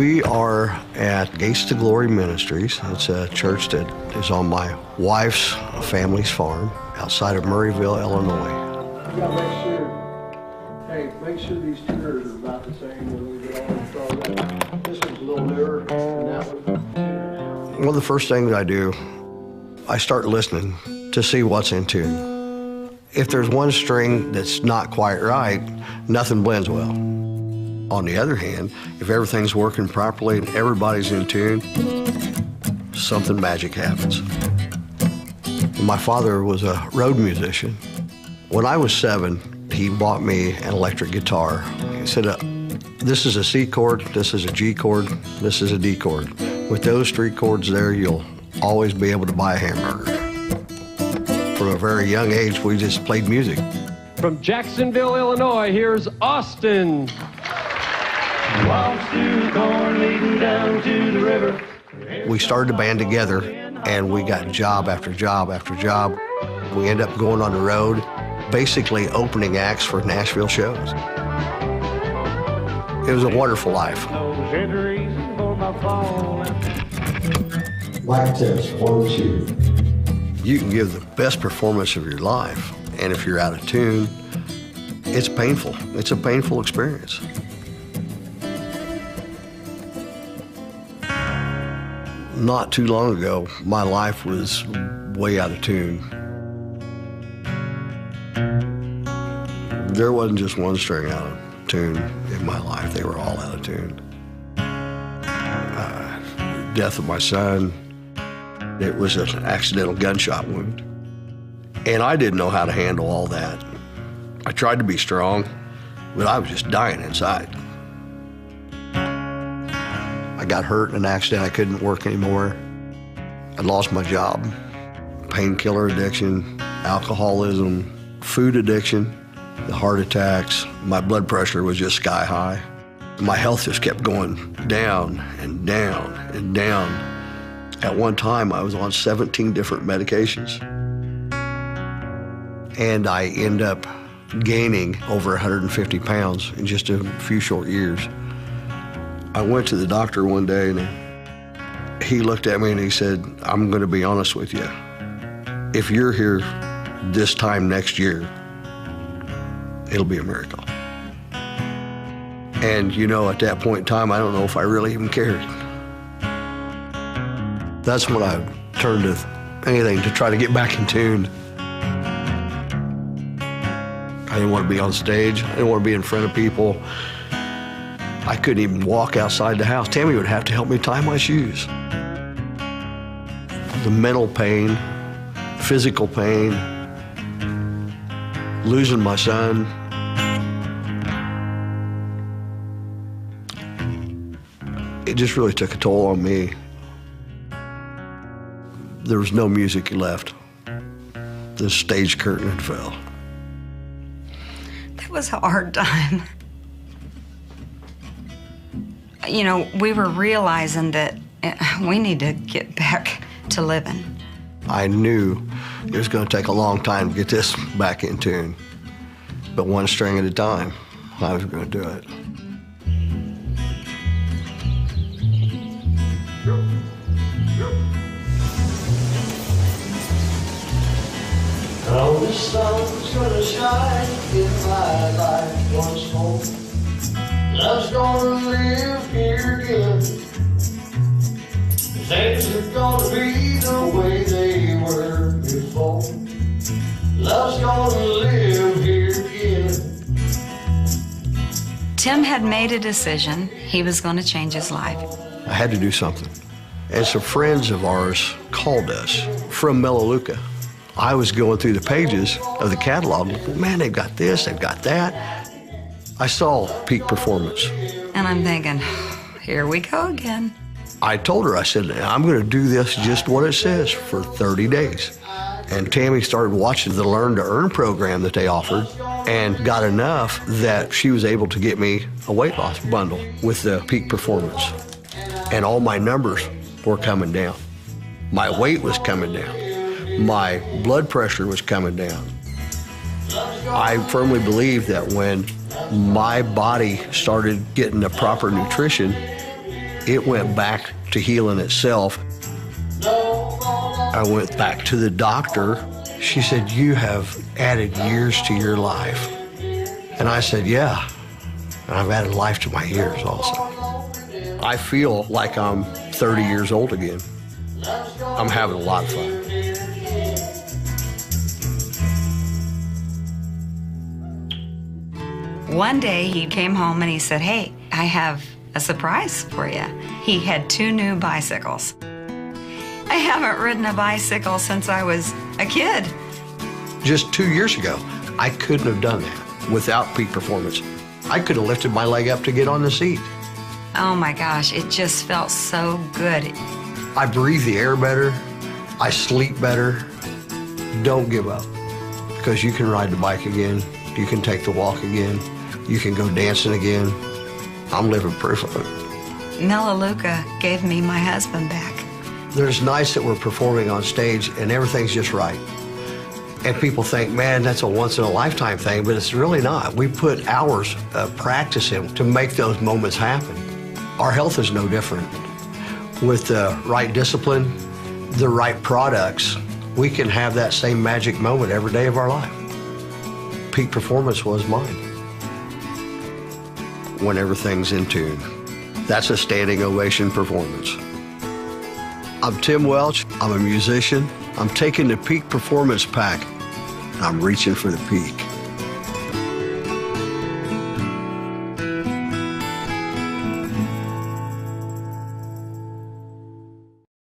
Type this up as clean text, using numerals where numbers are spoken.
We are at Gates to Glory Ministries. It's a church that is on my wife's family's farm outside of Murrayville, Illinois. You gotta make sure these tuners are about the same when we get all installed up. This one's a little newer than that one. One of the first things I do, I start listening to see what's in tune. If there's one string that's not quite right, nothing blends well. On the other hand, if everything's working properly and everybody's in tune, something magic happens. My father was a road musician. When I was 7, he bought me an electric guitar. He said, this is a C chord, this is a G chord, this is a D chord. With those 3 chords there, you'll always be able to buy a hamburger. From a very young age, we just played music. From Jacksonville, Illinois, here's Austin. Walks through the corn leading down to the river. We started a band together, and we got job after job after job. We ended up going on the road, basically opening acts for Nashville shows. It was a wonderful life. Mic test, 1, 2. You can give the best performance of your life, and if you're out of tune, it's painful. It's a painful experience. Not too long ago, my life was way out of tune. There wasn't just one string out of tune in my life. They were all out of tune. Death of my son, it was an accidental gunshot wound. And I didn't know how to handle all that. I tried to be strong, but I was just dying inside. I got hurt in an accident. I couldn't work anymore. I lost my job. Painkiller addiction, alcoholism, food addiction, the heart attacks. My blood pressure was just sky high. My health just kept going down and down and down. At one time, I was on 17 different medications. And I ended up gaining over 150 pounds in just a few short years. I went to the doctor one day, and he looked at me and he said, I'm going to be honest with you. If you're here this time next year, it'll be a miracle. And you know, at that point in time, I don't know if I really even cared. That's when I turned to anything to try to get back in tune. I didn't want to be on stage. I didn't want to be in front of people. I couldn't even walk outside the house. Tammy would have to help me tie my shoes. The mental pain, physical pain, losing my son. It just really took a toll on me. There was no music left. The stage curtain had fell. That was a hard time. You know, we were realizing that we need to get back to living. I knew it was going to take a long time to get this back in tune. But one string at a time, I was going to do it. Oh, the sun's gonna shine in my life once more. Love's gonna live here again. Things are gonna be the way they were before. Love's gonna live here again. Tim had made a decision. He was going to change his life. I had to do something. And some friends of ours called us from Melaleuca. I was going through the pages of the catalog. Man, they've got this, they've got that. I saw Peak Performance. And I'm thinking, here we go again. I told her, I said, I'm going to do this just what it says for 30 days. And Tammy started watching the Learn to Earn program that they offered and got enough that she was able to get me a weight loss bundle with the Peak Performance. And all my numbers were coming down. My weight was coming down. My blood pressure was coming down. I firmly believe that when my body started getting the proper nutrition, It went back to healing itself. I went back to the doctor. She said, you have added years to your life. And I said, yeah, and I've added life to my years also. I feel like I'm 30 years old again. I'm having a lot of fun. One day he came home and he said, hey, I have a surprise for you. He had 2 new bicycles. I haven't ridden a bicycle since I was a kid. Just 2 years ago, I couldn't have done that without peak performance. I could have lifted my leg up to get on the seat. Oh my gosh, it just felt so good. I breathe the air better. I sleep better. Don't give up, because you can ride the bike again. You can take the walk again. You can go dancing again. I'm living proof of it. Melaleuca gave me my husband back. There's nights that we're performing on stage and everything's just right. And people think, man, that's a once-in-a-lifetime thing, but it's really not. We put hours of practice in to make those moments happen. Our health is no different. With the right discipline, the right products, we can have that same magic moment every day of our life. Peak performance was mine. When everything's in tune. That's a standing ovation performance. I'm Tim Welch. I'm a musician. I'm taking the Peak Performance Pack. I'm reaching for the peak.